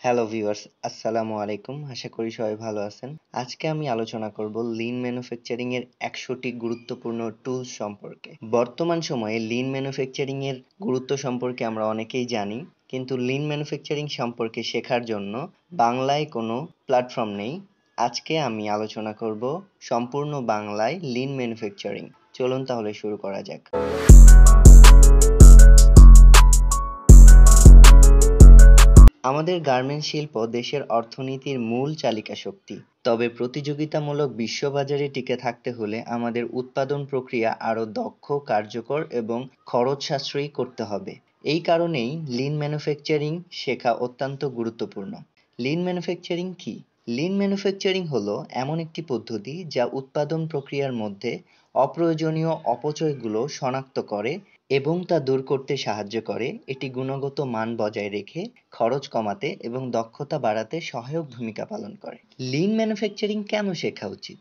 Hello viewers, আসসালামু আলাইকুম। আশা করি সবাই ভালো আছেন। আজকে আমি আলোচনা করব লিন ম্যানুফ্যাকচারিং এর ১০০টি গুরুত্বপূর্ণ টুলস সম্পর্কে। বর্তমান সময়ে লিন ম্যানুফ্যাকচারিং এর গুরুত্ব সম্পর্কে আমরা অনেকেই জানি, কিন্তু লিন ম্যানুফ্যাকচারিং সম্পর্কে শেখার জন্য বাংলায় কোনো প্ল্যাটফর্ম নেই। আজকে আমি আলোচনা করব সম্পূর্ণ বাংলায় লিন ম্যানুফ্যাকচারিং। চলুন তাহলে শুরু করা যাক। আমাদের গার্মেন্টস শিল্প দেশের অর্থনীতির মূল চালিকা শক্তি। তবে প্রতিযোগিতামূলক বিশ্ববাজারে টিকে থাকতে হলে আমাদের উৎপাদন প্রক্রিয়া আরও দক্ষ, কার্যকর এবং খরচ সাশ্রয়ী করতে হবে। এই কারণেই লিন ম্যানুফ্যাকচারিং শেখা অত্যন্ত গুরুত্বপূর্ণ। লিন ম্যানুফ্যাকচারিং কি? লিন ম্যানুফ্যাকচারিং হলো এমন একটি পদ্ধতি যা উৎপাদন প্রক্রিয়ার মধ্যে অপ্রয়োজনীয় অপচয়গুলো শনাক্ত করে এবং তা দূর করতে সাহায্য করে। এটি গুণগত মান বজায় রেখে খরচ কমাতে এবং দক্ষতা বাড়াতে সহায়ক ভূমিকা পালন করে। লিন ম্যানুফ্যাকচারিং কেন শেখা উচিত?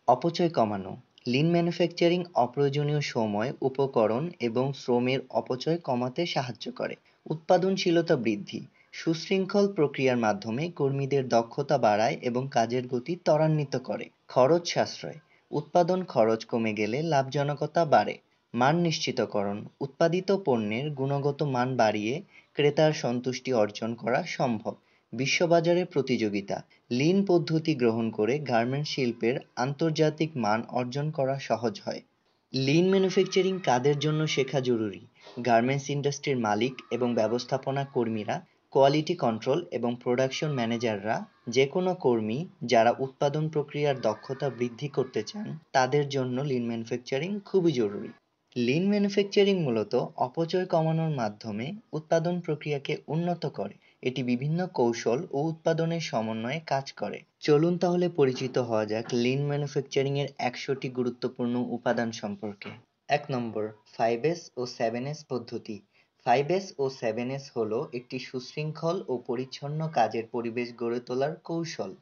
অপচয় কমানো। লিন ম্যানুফ্যাকচারিং অপ্রয়োজনীয় সময়, উপকরণ এবং শ্রমের অপচয় কমাতে সাহায্য করে। উৎপাদনশীলতা বৃদ্ধি। সুশৃঙ্খল প্রক্রিয়ার মাধ্যমে কর্মীদের দক্ষতা বাড়ায় এবং কাজের গতি ত্বরান্বিত করে। খরচ সাশ্রয়। উৎপাদন খরচ কমে গেলে লাভজনকতা বাড়ে। মান নিশ্চিতকরণ। উৎপাদিত পণ্যের গুণগত মান বাড়িয়ে ক্রেতার সন্তুষ্টি অর্জন করা সম্ভব। বিশ্ববাজারে প্রতিযোগিতা। লিন পদ্ধতি গ্রহণ করে গার্মেন্টস শিল্পের আন্তর্জাতিক মান অর্জন করা সহজ হয়। লিন ম্যানুফ্যাকচারিং কাদের জন্য শেখা জরুরি? গার্মেন্টস ইন্ডাস্ট্রির মালিক এবং ব্যবস্থাপনা কর্মীরা, কোয়ালিটি কন্ট্রোল এবং প্রোডাকশন ম্যানেজাররা, যে কোনো কর্মী যারা উৎপাদন প্রক্রিয়ার দক্ষতা বৃদ্ধি করতে চান, তাদের জন্য লিন ম্যানুফ্যাকচারিং খুবই জরুরি। লিন ম্যানুফ্যাকচারিং মূলত অপচয় কমানোর মাধ্যমে উৎপাদন প্রক্রিয়াকে উন্নত করে। এটি বিভিন্ন কৌশল ও উৎপাদনের সমন্বয়ে কাজ করে। চলুন তাহলে পরিচিত হওয়া যাক লিন ম্যানুফ্যাকচারিং এর ১০০টি গুরুত্বপূর্ণ উপাদান সম্পর্কে। ১ নম্বর, 5S ও 7S পদ্ধতি। 5S ও 7S হলো একটি সুশৃঙ্খল ও পরিচ্ছন্ন কাজের পরিবেশ গড়ে তোলার কৌশল।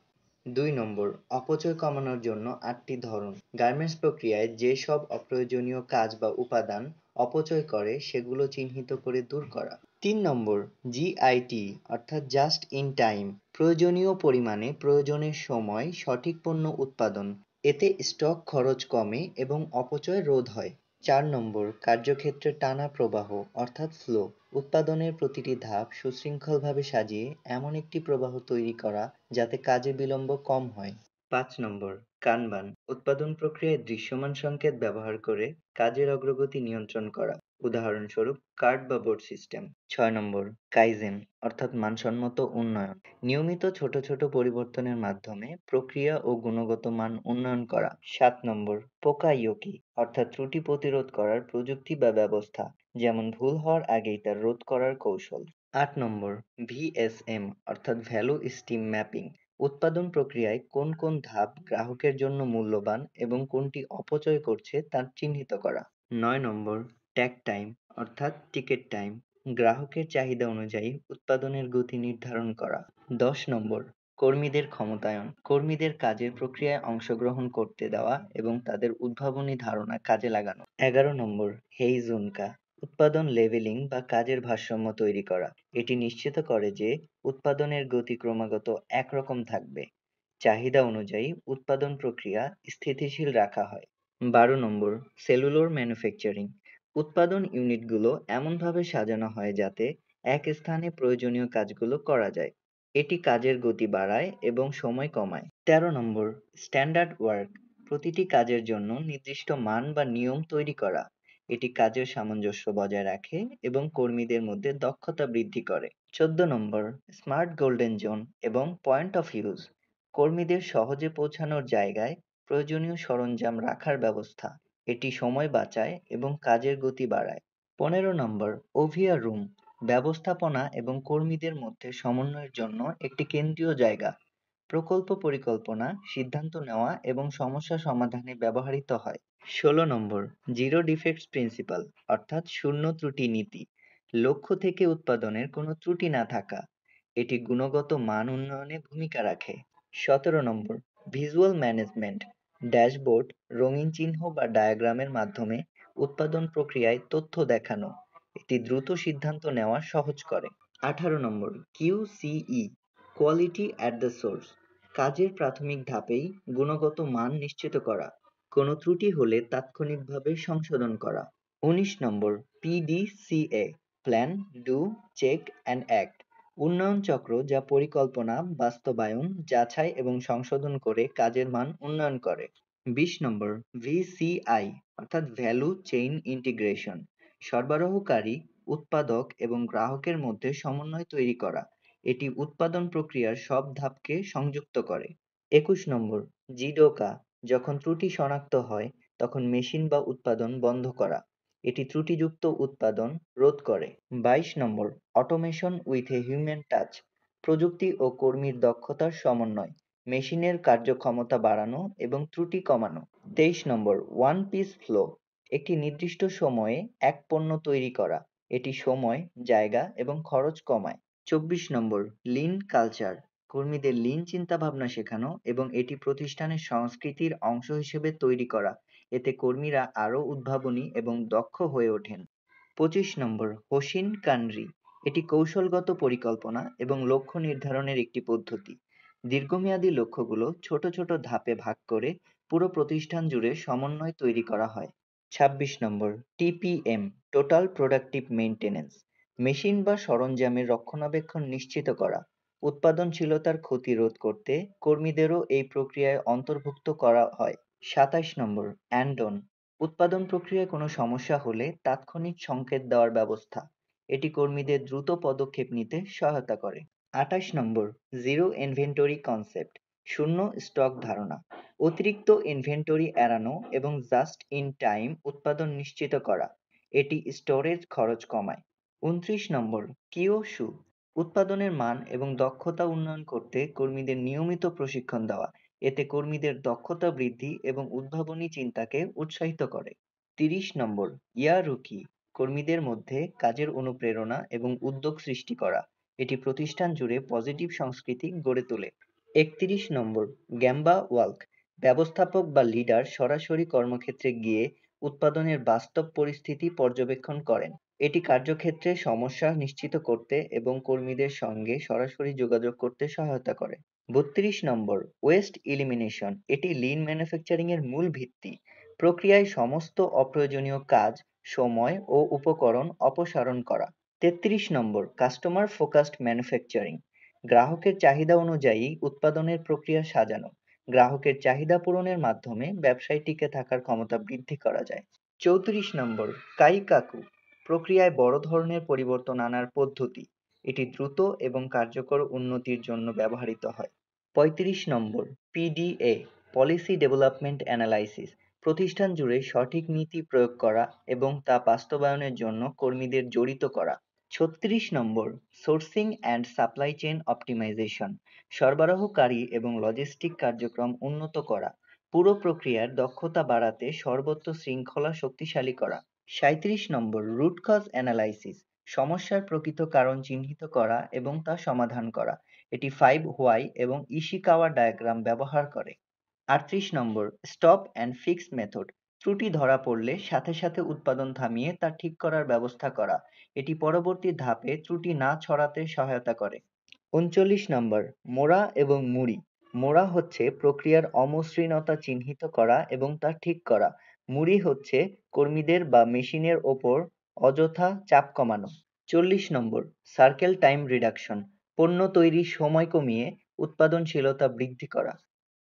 ২ নম্বর, অপচয় কমানোর জন্য ৮টি ধরন। গার্মেন্টস প্রক্রিয়ায় যে সব অপ্রয়োজনীয় কাজ বা উপাদান অপচয় করে সেগুলো চিহ্নিত করে দূর করা। ৩ নম্বর, জিআইটি অর্থাৎ জাস্ট ইন টাইম। প্রয়োজনীয় পরিমাণে প্রয়োজনের সময় সঠিক পণ্য উৎপাদন। এতে স্টক খরচ কমে এবং অপচয় রোধ হয়। ৪ নম্বর, কার্যক্ষেত্রে টানা প্রবাহ অর্থাৎ ফ্লো। উৎপাদনের প্রতিটি ধাপ সুশৃঙ্খলভাবে সাজিয়ে এমন একটি প্রবাহ তৈরি করা যাতে কাজে বিলম্ব কম হয়। ৫ নম্বর, কানবান। উৎপাদন প্রক্রিয়ায় দৃশ্যমান সংকেত ব্যবহার করে কাজের অগ্রগতি নিয়ন্ত্রণ করা। উদাহরণস্বরূপ কার্ড বা বোর্ড সিস্টেম। ৬ নম্বর, কাইজেন অর্থাৎ মানসম্মত উন্নয়ন। নিয়মিত ছোট ছোট পরিবর্তনের মাধ্যমে প্রক্রিয়া ও গুণগত মান উন্নয়ন করা। ৭ নম্বর, পোকাইয়োকি অর্থাৎ ত্রুটি প্রতিরোধ করার প্রযুক্তি বা ব্যবস্থা, যেমন ভুল হওয়ার আগেই তা রোধ করার কৌশল। ৮ নম্বর, ভিএসএম অর্থাৎ ভ্যালু স্ট্রিম ম্যাপিং। উৎপাদন প্রক্রিয়ায় কোন কোন ধাপ গ্রাহকের জন্য মূল্যবান এবং কোনটি অপচয় করছে তা চিহ্নিত করা। ৯ নম্বর, ট্যাগ টাইম অর্থাৎ টিকেট টাইম। গ্রাহকের চাহিদা অনুযায়ী উৎপাদনের গতি নির্ধারণ করা। ১০ নম্বর, কর্মীদের ক্ষমতায়ন। কর্মীদের কাজের প্রক্রিয়ায় অংশগ্রহণ করতে দেওয়া এবং তাদের উদ্ভাবনী ধারণা কাজে লাগানো। ১১ নম্বর, হেইজুনকা উৎপাদন লেভেলিং বা কাজের ভারসাম্য তৈরি করা। এটি নিশ্চিত করে যে উৎপাদনের গতি ক্রমাগত একরকম থাকবে। চাহিদা অনুযায়ী উৎপাদন প্রক্রিয়া স্থিতিশীল রাখা হয়। ১২ নম্বর, সেলুলোর ম্যানুফ্যাকচারিং। উৎপাদন ইউনিটগুলো এমনভাবে সাজানো হয় যাতে এক স্থানে প্রয়োজনীয় কাজগুলো করা যায়। এটি কাজের গতি বাড়ায় এবং সময় কমায়। ১৩ নম্বর, স্ট্যান্ডার্ড ওয়ার্ক। প্রতিটি কাজের জন্য নির্দিষ্ট মান বা নিয়ম তৈরি করা। এটি কাজের সামঞ্জস্য বজায় রাখে এবং কর্মীদের মধ্যে দক্ষতা বৃদ্ধি করে। ১৪ নম্বর, স্মার্ট গোল্ডেন জোন এবং পয়েন্ট অফ ইউজ। কর্মীদের সহজে পৌঁছানোর জায়গায় প্রয়োজনীয় সরঞ্জাম রাখার ব্যবস্থা। এটি সময় বাঁচায় এবং কাজের গতি বাড়ায়। ১৫ নম্বর, ওভিয়া রুম। ব্যবস্থাপনা এবং কর্মীদের মধ্যে সমন্বয়ের জন্য একটি কেন্দ্রীয় জায়গা। প্রকল্প পরিকল্পনা, সিদ্ধান্ত নেওয়া এবং সমস্যা সমাধানে ব্যবহৃত হয়। ১৬ নম্বর, জিরো ডিফেক্টস প্রিন্সিপাল অর্থাৎ শূন্য ত্রুটি নীতি। লক্ষ্য থেকে উৎপাদনের কোনো ত্রুটি না থাকা। এটি গুণগত মান উন্নয়নে ভূমিকা রাখে। ১৭ নম্বর, ভিজুয়াল ম্যানেজমেন্ট। ড্যাশবোর্ড, রঙিন চিহ্ন বা ডায়াগ্রামের মাধ্যমে উৎপাদন প্রক্রিয়ায় তথ্য দেখানো। এটি দ্রুত সিদ্ধান্ত নেওয়া সহজ করে। ১৮ নম্বর, কিউসিই কোয়ালিটি অ্যাট দ্য সোর্স, কাজের প্রাথমিক ধাপেই গুণগত মান নিশ্চিত করা, কোনো ত্রুটি হলে তাৎক্ষণিকভাবে সংশোধন করা। ১৯ নম্বর PDCA, plan, do, check and act, উন্নয়ন চক্র যা পরিকল্পনা, বাস্তবায়ন, যাচাই এবং সংশোধন করে কাজের মান উন্নয়ন করে। ২০ নম্বর VCI, অর্থাৎ ভ্যালু চেইন ইন্টিগ্রেশন, সরবরাহকারী, উৎপাদক এবং গ্রাহকের মধ্যে সমন্বয় তৈরি করা। এটি উৎপাদন প্রক্রিয়ার সব ধাপকে সংযুক্ত করে। ২১ নম্বর জিডোকা, যখন ত্রুটি শনাক্ত হয় তখন মেশিন বা উৎপাদন বন্ধ করা। এটি ত্রুটিযুক্ত উৎপাদন রোধ করে। ২২ নম্বর automation with a human touch, প্রযুক্তি ও কর্মীর দক্ষতার সমন্বয়, মেশিনের কার্যক্ষমতা বাড়ানো এবং ত্রুটি কমানো। ২৩ নম্বর ওয়ান পিস ফ্লো, একটি নির্দিষ্ট সময়ে এক পণ্য তৈরি করা। এটি সময়, জায়গা এবং খরচ কমায়। ২৪ নম্বর লিন কালচার, কর্মীদের লিন চিন্তাভাবনা শেখানো এবং এটি প্রতিষ্ঠানের সংস্কৃতির অংশ হিসেবে তৈরি করা। এতে কর্মীরা আরও উদ্ভাবনী এবং দক্ষ হয়ে ওঠেন। ২৫ নম্বর হোশিন কানরি, এটি কৌশলগত পরিকল্পনা এবং লক্ষ্য নির্ধারণের একটি পদ্ধতি। দীর্ঘমেয়াদী লক্ষ্যগুলো ছোট ছোট ধাপে ভাগ করে পুরো প্রতিষ্ঠান জুড়ে সমন্বয় তৈরি করা হয়। ২৬ নম্বর TPM, total productive maintenance, machine বা সরঞ্জামের রক্ষণাবেক্ষণ নিশ্চিত করা। উৎপাদনশীলতার ক্ষতি রোধ করতে কর্মীদেরও এই প্রক্রিয়ায় অন্তর্ভুক্ত করা হয়। ২৭ নম্বর অ্যান্ডন, উৎপাদন প্রক্রিয়ায় কোনো সমস্যা হলে তাৎক্ষণিক সংকেত দেওয়ার ব্যবস্থা। এটি কর্মীদের দ্রুত পদক্ষেপ নিতে সহায়তা করে। ২৮ নম্বর জিরো ইনভেন্টরি কনসেপ্ট, শূন্য স্টক ধারণা, অতিরিক্ত ইনভেন্টরি এড়ানো এবং জাস্ট ইন টাইম উৎপাদন নিশ্চিত করা। এটি স্টোরেজ খরচ কমায়। ২৯ নম্বর কিওশু, উৎপাদনের মান এবং দক্ষতা উন্নয়ন করতে কর্মীদের নিয়মিত প্রশিক্ষণ দেওয়া। এতে কর্মীদের দক্ষতা বৃদ্ধি এবং উদ্ভাবনী চিন্তাকে উৎসাহিত করে। ৩০ নম্বর ইয়ারুকি, কর্মীদের মধ্যে কাজের অনুপ্রেরণা এবং উদ্যোগ সৃষ্টি করা। এটি প্রতিষ্ঠান জুড়ে পজিটিভ সংস্কৃতি গড়ে তোলে। ৩১ নম্বর গ্যাম্বা ওয়াল্ক, ব্যবস্থাপক বা লিডার সরাসরি কর্মক্ষেত্রে গিয়ে উৎপাদনের বাস্তব পরিস্থিতি পর্যবেক্ষণ করেন। এটি কার্যক্ষেত্রে সমস্যা নিশ্চিত করতে এবং কর্মীদের সঙ্গে সরাসরি যোগাযোগ করতে সহায়তা করে। ৩২ নম্বর ওয়েস্ট ইলিমিনেশন, এটি লিন ম্যানুফ্যাকচারিং এর মূল ভিত্তি। প্রক্রিয়ায় সমস্ত অপ্রয়োজনীয় কাজ, সময় ও উপকরণ অপসারণ করা। ৩৩ নম্বর কাস্টমার ফোকাসড ম্যানুফ্যাকচারিং, গ্রাহকের চাহিদা অনুযায়ী উৎপাদনের প্রক্রিয়া সাজানো। গ্রাহকের চাহিদা পূরণের মাধ্যমে ব্যবসায় টিকে থাকার ক্ষমতা বৃদ্ধি করা যায়। ৩৪ নম্বর কাইকাকু, প্রক্রিয়ায় বড় ধরনের পরিবর্তন আনার পদ্ধতি। এটি দ্রুত এবং কার্যকর উন্নতির জন্য ব্যবহৃত হয়। ৩৫ নম্বর PDA, পলিসি ডেভেলপমেন্ট অ্যানালাইসিস, প্রতিষ্ঠান জুড়ে সঠিক নীতি প্রয়োগ করা এবং তা বাস্তবায়নের জন্য কর্মীদের জড়িত করা। ৩৬ নম্বর sourcing and supply chain optimisation, সরবরাহকারী এবং লজিস্টিক কার্যক্রম উন্নত করা। পুরো প্রক্রিয়ার দক্ষতা বাড়াতে সর্বত্র শৃঙ্খলা শক্তিশালী করা। ৩৭ নম্বর রুট কজ অ্যানালাইসিস, সমস্যার প্রকৃত কারণ চিহ্নিত করা এবং তা সমাধান করা। এটি 5 হোয়াই এবং ইশিকাওয়া ডায়াগ্রাম ব্যবহার করে। ৩৮ নম্বর স্টপ অ্যান্ড ফিক্স মেথড, ত্রুটি ধরা পড়লে সাথে সাথে উৎপাদন থামিয়ে তা ঠিক করার ব্যবস্থা করা। এটি পরবর্তী ধাপে ত্রুটি না ছড়াতে সহায়তা করে। ৩৯ নম্বর মোড়া এবং মুড়ি, মোড়া হচ্ছে প্রক্রিয়ার অমসৃণতা চিহ্নিত করা এবং তা ঠিক করা। মুড়ি হচ্ছে কর্মীদের বা মেশিনের ওপর অযথা চাপ কমানো। ৪০ নম্বর সার্কেল টাইম রিডাকশন, পণ্য তৈরির সময় কমিয়ে উৎপাদনশীলতা বৃদ্ধি করা।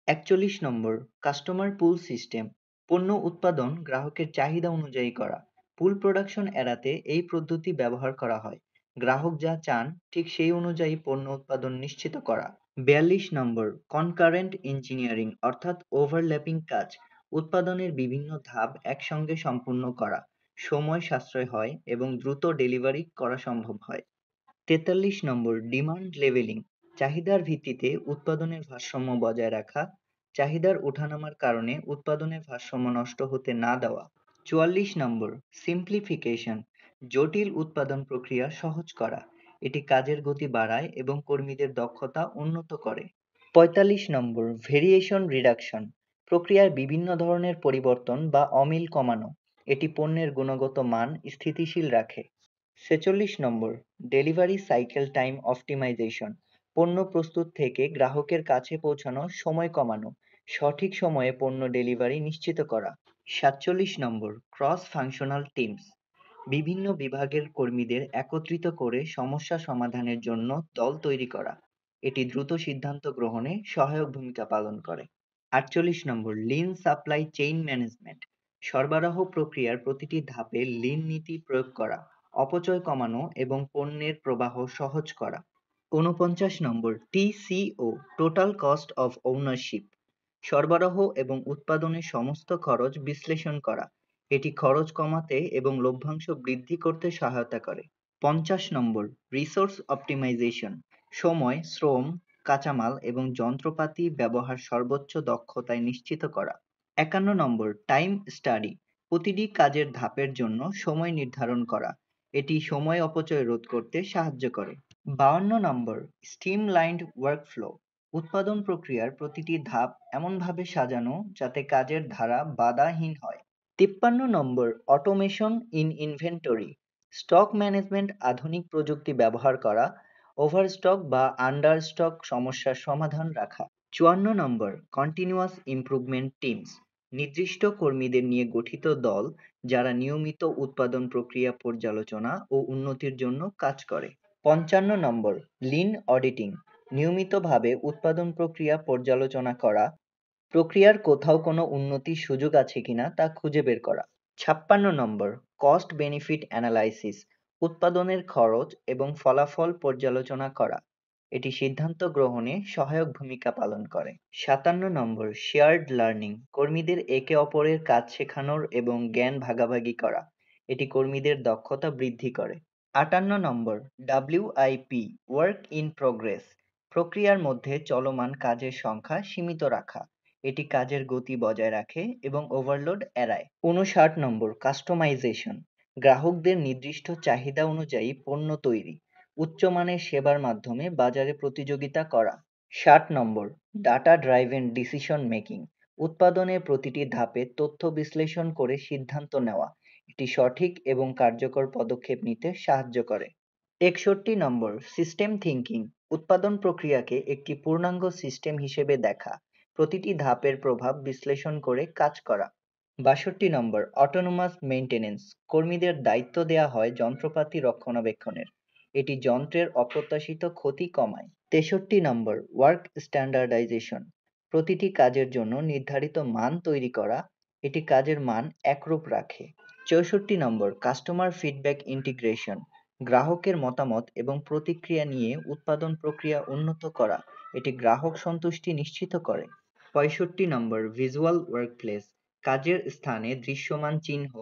৪১ নম্বর কাস্টমার পুল সিস্টেম, পণ্য উৎপাদন গ্রাহকের চাহিদা অনুযায়ী করা। পুল প্রোডাকশন এড়াতে এই পদ্ধতি ব্যবহার করা হয়। গ্রাহক যা চান ঠিক সেই অনুযায়ী পণ্য উৎপাদন নিশ্চিত করা। ৪২ নম্বর কনকারেন্ট ইঞ্জিনিয়ারিং, অর্থাৎ ওভারল্যাপিং কাজ, উৎপাদনের বিভিন্ন ধাপ একসঙ্গে সম্পূর্ণ করা। সময় সাশ্রয় হয় এবং দ্রুত ডেলিভারি করা সম্ভব হয়। ৪৩ নম্বর ডিমান্ড লেভেলিং, চাহিদার ভিত্তিতে উৎপাদনের ভারসাম্য বজায় রাখা। চাহিদার ওঠানামার কারণে উৎপাদনের ভারসাম্য নষ্ট হতে না দেওয়া। ৪৪ নম্বর সিম্পলিফিকেশন, জটিল উৎপাদন প্রক্রিয়া সহজ করা। এটি কাজের গতি বাড়ায় এবং কর্মীদের দক্ষতা উন্নত করে। ৪৫ নম্বর ভেরিয়েশন রিডাকশন, প্রক্রিয়ার বিভিন্ন ধরনের পরিবর্তন বা অমিল কমানো। এটি পণ্যের গুণগত মান স্থিতিশীল রাখে। ৪৬ নম্বর ডেলিভারি সাইকেল টাইম অপটিমাইজেশন, পণ্য প্রস্তুত থেকে গ্রাহকের কাছে পৌঁছানোর সময় কমানো, সঠিক সময়ে পণ্য ডেলিভারি নিশ্চিত করা। ৪৭ নম্বর, ক্রস ফাংশনাল টিমস, বিভিন্ন বিভাগের কর্মীদের একত্রিত করে সমস্যা সমাধানের জন্য দল তৈরি করা। এটি দ্রুত সিদ্ধান্ত গ্রহণে সহায়ক ভূমিকা পালন করে। ৪৮ নম্বর, লিন সাপ্লাই চেইন ম্যানেজমেন্ট, সরবরাহ প্রক্রিয়ার প্রতিটি ধাপে লিন নীতি প্রয়োগ করা, অপচয় কমানো এবং পণ্যের প্রবাহ সহজ করা। ৪৯ নম্বর, TCO, total cost of ownership, সরবরাহ এবং উৎপাদনের সমস্ত খরচ বিশ্লেষণ করা। এটি খরচ কমাতে এবং লভ্যাংশ বৃদ্ধি করতে সহায়তা করে। ৫০ নম্বর, রিসোর্স অপটিমাইজেশন, সময়, শ্রম, কাঁচামাল এবং যন্ত্রপাতি ব্যবহার সর্বোচ্চ দক্ষতায় নিশ্চিত করা। ৫১ নম্বর, টাইম স্টাডি, প্রতিটি কাজের ধাপের জন্য সময় নির্ধারণ করা। এটি সময় অপচয় রোধ করতে সাহায্য করে। ৫২ নম্বর, স্ট্রিমলাইন্ড ওয়ার্কফ্লো, উৎপাদন প্রক্রিয়ার প্রতিটি ধাপ এমনভাবে সাজানো যাতে কাজের ধারা বাধাহীন হয়। ৫৩ নম্বর, automation in inventory, stock management, আধুনিক প্রযুক্তি ব্যবহার করা, ওভারস্টক বা আন্ডার স্টক সমস্যার সমাধান রাখা। ৫৪ নম্বর, কন্টিনিউয়াস ইমপ্রুভমেন্ট টিমস, নির্দিষ্ট কর্মীদের নিয়ে গঠিত দল যারা নিয়মিত উৎপাদন প্রক্রিয়া পর্যালোচনা ও উন্নতির জন্য কাজ করে। ৫৫ নম্বর, লিন অডিটিং, নিয়মিতভাবে উৎপাদন প্রক্রিয়া পর্যালোচনা করা, প্রক্রিয়ার কোথাও কোনো উন্নতির সুযোগ আছে কিনা তা খুঁজে বের করা। ৫৬ নম্বর, কস্ট বেনিফিট অ্যানালাইসিস, উৎপাদনের খরচ এবং ফলাফল পর্যালোচনা করা। এটি সিদ্ধান্ত গ্রহণে সহায়ক ভূমিকা পালন করে। ৫৭ নম্বর, শেয়ার্ড লার্নিং, কর্মীদের একে অপরের কাজ শেখানোর এবং জ্ঞান ভাগাভাগি করা। এটি কর্মীদের দক্ষতা বৃদ্ধি করে। ৫৮ নম্বর, WIP, ওয়ার্ক ইন প্রোগ্রেস, প্রক্রিয়ার মধ্যে চলমান কাজের সংখ্যা সীমিত রাখা। এটি কাজের গতি বজায় রাখে এবং ওভারলোড এড়ায়। ৫৯ নম্বর, কাস্টমাইজেশন, গ্রাহকদের নির্দিষ্ট চাহিদা অনুযায়ী পণ্য তৈরি, উচ্চমানের সেবার মাধ্যমে বাজারে প্রতিযোগিতা করা। ৬০ নম্বর, ডাটা ড্রাইভেন ডিসিশন মেকিং, উৎপাদনের প্রতিটি ধাপে তথ্য বিশ্লেষণ করে সিদ্ধান্ত নেওয়া। এটি সঠিক এবং কার্যকর পদক্ষেপ নিতে সাহায্য করে। ৬১ নম্বর, সিস্টেম থিঙ্কিং, উৎপাদন প্রক্রিয়াকে একটি পূর্ণাঙ্গ সিস্টেম হিসেবে দেখা, প্রতিটি ধাপের প্রভাব বিশ্লেষণ করে কাজ করা। ৬২ নম্বর, অটোনোমাস মেইনটেনেন্স, কর্মীদের দায়িত্ব দেওয়া হয় যন্ত্রপাতি রক্ষণাবেক্ষণের। এটি যন্ত্রের অপ্রত্যাশিত ক্ষতি কমায়। ৬৩ নম্বর, ওয়ার্ক স্ট্যান্ডার্ডাইজেশন, প্রতিটি কাজের জন্য নির্ধারিত মান তৈরি করা। এটি কাজের মান একরূপ রাখে। ৬৪ নম্বর, কাস্টমার ফিডব্যাক ইন্টিগ্রেশন, গ্রাহকের মতামত এবং প্রতিক্রিয়া নিয়ে উৎপাদন প্রক্রিয়া উন্নত করা। এটি গ্রাহক সন্তুষ্টি নিশ্চিত করে। ৬৫ নম্বর, ভিজুয়াল ওয়ার্কপ্লেস, কাজের স্থানে দৃশ্যমান চিহ্ন,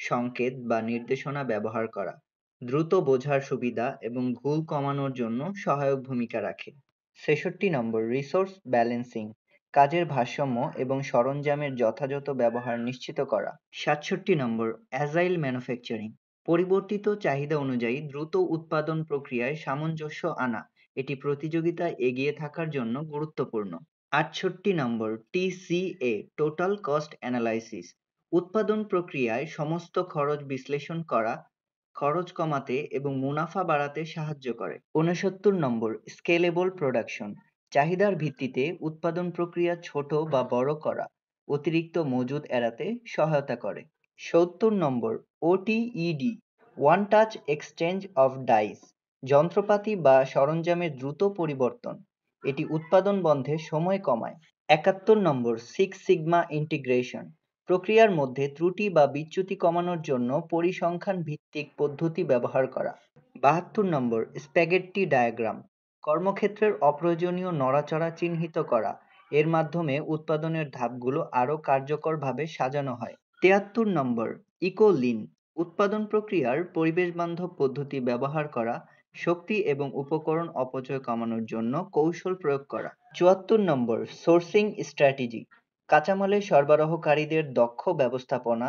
সংকেত বা নির্দেশনা ব্যবহার করা, দ্রুত বোঝার সুবিধা এবং ভুল কমানোর জন্য সহায়ক ভূমিকা রাখে। ৬৬ নম্বর, রিসোর্স ব্যালেন্সিং, কাজের ভারসাম্য এবং সরঞ্জামের যথাযথ ব্যবহার নিশ্চিত করা। ৬৭ নম্বর, অ্যাজাইল ম্যানুফ্যাকচারিং, পরিবর্তিত চাহিদা অনুযায়ী দ্রুত উৎপাদন প্রক্রিয়ায় সামঞ্জস্য আনা। এটি প্রতিযোগিতায় এগিয়ে থাকার জন্য গুরুত্বপূর্ণ। ৬৮ নম্বর, TCA, টোটাল কস্ট অ্যানালাইসিস, উৎপাদন প্রক্রিয়ায় সমস্ত খরচ বিশ্লেষণ করা, খরচ কমাতে এবং মুনাফা বাড়াতে সাহায্য করে। ৬৯ নম্বর, স্কেলেবল প্রোডাকশন, চাহিদার ভিত্তিতে উৎপাদন প্রক্রিয়া ছোট বা বড় করা, অতিরিক্ত মজুদ এড়াতে সহায়তা করে। ৭০ নম্বর, OTED, one touch exchange of dies, যন্ত্রপাতি বা সরঞ্জামের দ্রুত পরিবর্তন। এটি উৎপাদন বন্ধে সময় কমায়। ৭১ নম্বর, সিক্স সিগমা ইন্টিগ্রেশন, প্রক্রিয়ার মধ্যে ত্রুটি বা বিচ্যুতি কমানোর জন্য পরিসংখ্যান ভিত্তিক পদ্ধতি ব্যবহার করা। ৭২ নম্বর, স্প্যাগেটি ডায়াগ্রাম, কর্মক্ষেত্রের অপ্রয়োজনীয় নড়াচড়া চিহ্নিত করা। এর মাধ্যমে উৎপাদনের ধাপগুলো আরও কার্যকরভাবে সাজানো হয়। ৭৩ নম্বর, ইকোলিন, উৎপাদন প্রক্রিয়ার পরিবেশবান্ধব পদ্ধতি ব্যবহার করা, শক্তি এবং উপকরণ অপচয় কমানোর জন্য কৌশল প্রয়োগ করা। ৭৪ নম্বর, সোর্সিং স্ট্র্যাটেজি, কাঁচামালের সরবরাহকারীদের দক্ষ ব্যবস্থাপনা,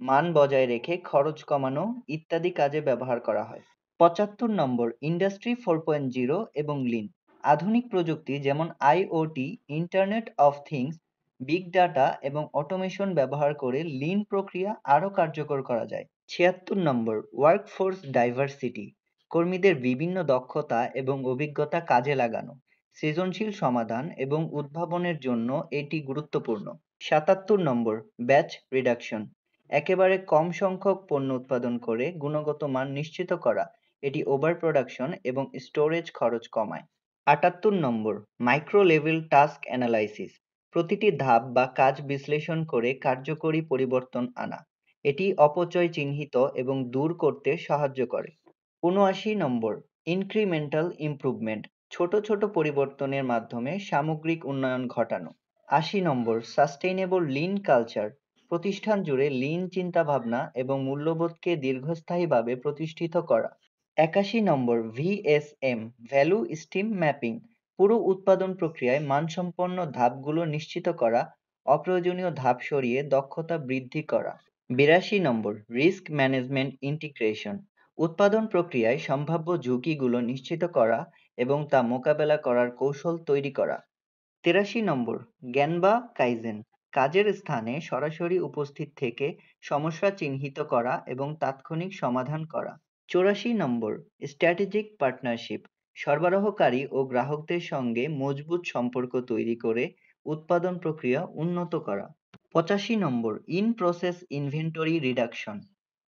মান বজায় রেখে খরচ কমানো ইত্যাদি কাজে ব্যবহার করা হয়। ৭৫ নম্বর, ইন্ডাস্ট্রি 4.0 এবং লিন, আধুনিক প্রযুক্তি যেমন IoT, internet of things, big data এবং অটোমেশন ব্যবহার করে লিন প্রক্রিয়া আরও কার্যকর করা যায়। ৭৬ নম্বর, ওয়ার্কফোর্স ডাইভার্সিটি, কর্মীদের বিভিন্ন দক্ষতা এবং অভিজ্ঞতা কাজে লাগানো। সৃজনশীল সমাধান এবং উদ্ভাবনের জন্য এটি গুরুত্বপূর্ণ। ৭৭ নম্বর, ব্যাচ রিডাকশন। একেবারে কম সংখ্যক পণ্য উৎপাদন করে গুণগত মান নিশ্চিত করা। এটি ওভার প্রোডাকশন এবং স্টোরেজ খরচ কমায়। ৭৮ নম্বর, মাইক্রো লেভেল টাস্ক অ্যানালাইসিস। প্রতিটি ধাপ বা কাজ বিশ্লেষণ করে কার্যকরী পরিবর্তন আনা। এটি অপচয় চিহ্নিত এবং দূর করতে সাহায্য করে। ৭৯ নম্বর, ইনক্রিমেন্টাল ইমপ্রুভমেন্ট। ছোট ছোট পরিবর্তনের মাধ্যমে সামগ্রিক উন্নয়ন ঘটানো। ৮০ নম্বর, সাস্টেইনেবল লিন কালচার। প্রতিষ্ঠান জুড়ে লিন চিন্তাভাবনা এবং মূল্যবোধকে দীর্ঘস্থায়ীভাবে প্রতিষ্ঠিত করা। ৮১ নম্বর, ভিএসএম, ভ্যালু স্ট্রিম ম্যাপিং। পুরো উৎপাদন প্রক্রিয়ায় মানসম্পন্ন ধাপগুলো নিশ্চিত করা, অপ্রয়োজনীয় ধাপ সরিয়ে দক্ষতা বৃদ্ধি করা। ৮২ নম্বর, রিস্ক ম্যানেজমেন্ট ইন্টিগ্রেশন। উৎপাদন প্রক্রিয়ায় সম্ভাব্য ঝুঁকিগুলো নিশ্চিত করা এবং তা মোকাবেলা করার কৌশল তৈরি করা। ৮৩ নম্বর, জ্ঞান বা কাইজেন। কাজের স্থানে সরাসরি উপস্থিত থেকে সমস্যা চিহ্নিত করা এবং তাৎক্ষণিক সমাধান করা। ৮৪ নম্বর, স্ট্র্যাটেজিক পার্টনারশিপ। সরবরাহকারী ও গ্রাহকদের সঙ্গে মজবুত সম্পর্ক তৈরি করে উৎপাদন প্রক্রিয়া উন্নত করা। ৮৫ নম্বর, ইন প্রসেস ইনভেন্টরি রিডাকশন।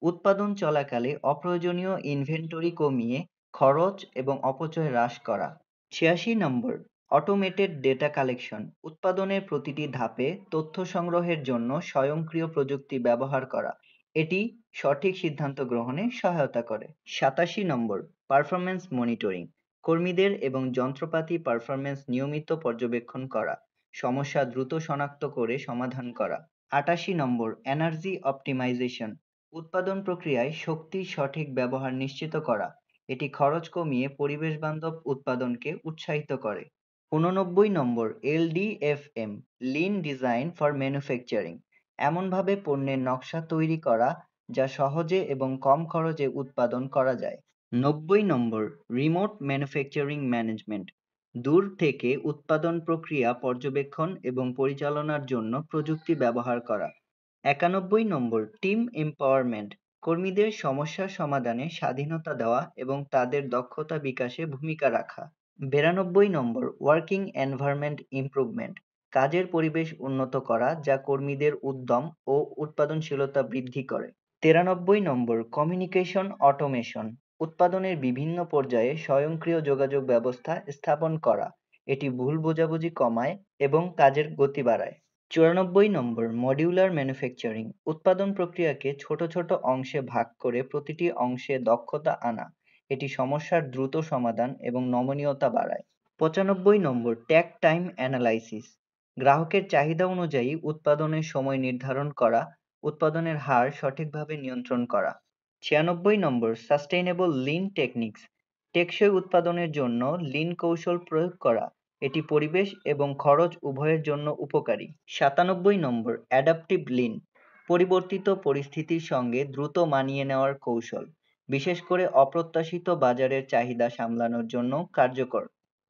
উৎপাদন চলাকালে অপ্রয়োজনীয় ইনভেন্টরি কমিয়ে খরচ এবং অপচয় হ্রাস করা। ৮৬ নম্বর, অটোমেটেড ডেটা কালেকশন। উৎপাদনের প্রতিটি ধাপে তথ্য সংগ্রহের জন্য স্বয়ংক্রিয় প্রযুক্তি ব্যবহার করা। এটি সঠিক সিদ্ধান্ত গ্রহণে সহায়তা করে। ৮৭ নম্বর, পারফরম্যান্স মনিটরিং। কর্মীদের এবং যন্ত্রপাতি পারফরম্যান্স নিয়মিত পর্যবেক্ষণ করা, সমস্যা দ্রুত শনাক্ত করে সমাধান করা। ৮৮ নম্বর, এনার্জি অপটিমাইজেশন। উৎপাদন প্রক্রিয়ায় শক্তির সঠিক ব্যবহার নিশ্চিত করা। এটি খরচ কমিয়ে পরিবেশ বান্ধব উৎপাদনকে উৎসাহিত করে। ৮৯ নম্বর, এলডিএফএম, লিন ডিজাইন ফর ম্যানুফ্যাকচারিং। এমনভাবে পণ্যের নকশা তৈরি করা যা সহজে এবং কম খরচে উৎপাদন করা যায়। ৯০ নম্বর, রিমোট ম্যানুফ্যাকচারিং ম্যানেজমেন্ট। দূর থেকে উৎপাদন প্রক্রিয়া পর্যবেক্ষণ এবং পরিচালনার জন্য প্রযুক্তি ব্যবহার করা। ৯১ নম্বর, টিম এম্পাওয়ারমেন্ট। কর্মীদের সমস্যা সমাধানে স্বাধীনতা দেওয়া এবং তাদের দক্ষতা বিকাশে ভূমিকা রাখা। ৯২ নম্বর, ওয়ার্কিং এনভায়রনমেন্ট ইমপ্রুভমেন্ট। কাজের পরিবেশ উন্নত করা যা কর্মীদের উদ্যম ও উৎপাদনশীলতা বৃদ্ধি করে। ৯৩ নম্বর, কমিউনিকেশন অটোমেশন। উৎপাদনের বিভিন্ন পর্যায়ে স্বয়ংক্রিয় যোগাযোগ ব্যবস্থা স্থাপন করা। এটি ভুল বোঝাবুঝি কমায় এবং কাজের গতি বাড়ায়। ৯৪ নম্বর, মডিউলার ম্যানুফ্যাকচারিং। উৎপাদন প্রক্রিয়াকে ছোট ছোট অংশে ভাগ করে প্রতিটি অংশে দক্ষতা আনা। এটি সমস্যার দ্রুত সমাধান এবং নমনীয়তা বাড়ায়। ৯৫ নম্বর, ট্যাক টাইম অ্যানালাইসিস। গ্রাহকের চাহিদা অনুযায়ী উৎপাদনের সময় নির্ধারণ করা, উৎপাদনের হার সঠিকভাবে নিয়ন্ত্রণ করা। ৯৬ নম্বর, সাস্টেইনেবল লিন টেকনিক্স। টেকসই উৎপাদনের জন্য লিন কৌশল প্রয়োগ করা। এটি পরিবেশ এবং খরচ উভয়ের জন্য উপকারী। ৯৭ নম্বর, অ্যাডাপটিভ লিন। পরিবর্তিত পরিস্থিতির সঙ্গে দ্রুত মানিয়ে নেওয়ার কৌশল, বিশেষ করে অপ্রত্যাশিত বাজারের চাহিদা সামলানোর জন্য কার্যকর।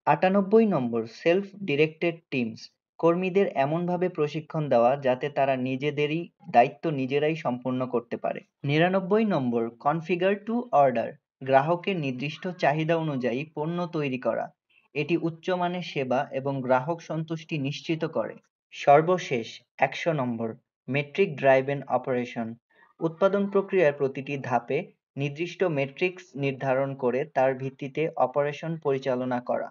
৯৮ নম্বর, সেলফ ডিরেক্টেড টিমস। কর্মীদের এমনভাবে প্রশিক্ষণ দেওয়া যাতে তারা নিজেদেরই দায়িত্ব নিজেরাই সম্পূর্ণ করতে পারে। ৯৯ নম্বর, কনফিগার টু অর্ডার। গ্রাহকের নির্দিষ্ট চাহিদা অনুযায়ী পণ্য তৈরি করা। এটি উচ্চমানের সেবা এবং গ্রাহক সন্তুষ্টি নিশ্চিত করে। সর্বশেষ ১০০ নম্বর, মেট্রিক ড্রাইভেন অপারেশন। উৎপাদন প্রক্রিয়ার প্রতিটি ধাপে নির্দিষ্ট মেট্রিক্স নির্ধারণ করে তার ভিত্তিতে অপারেশন পরিচালনা করা।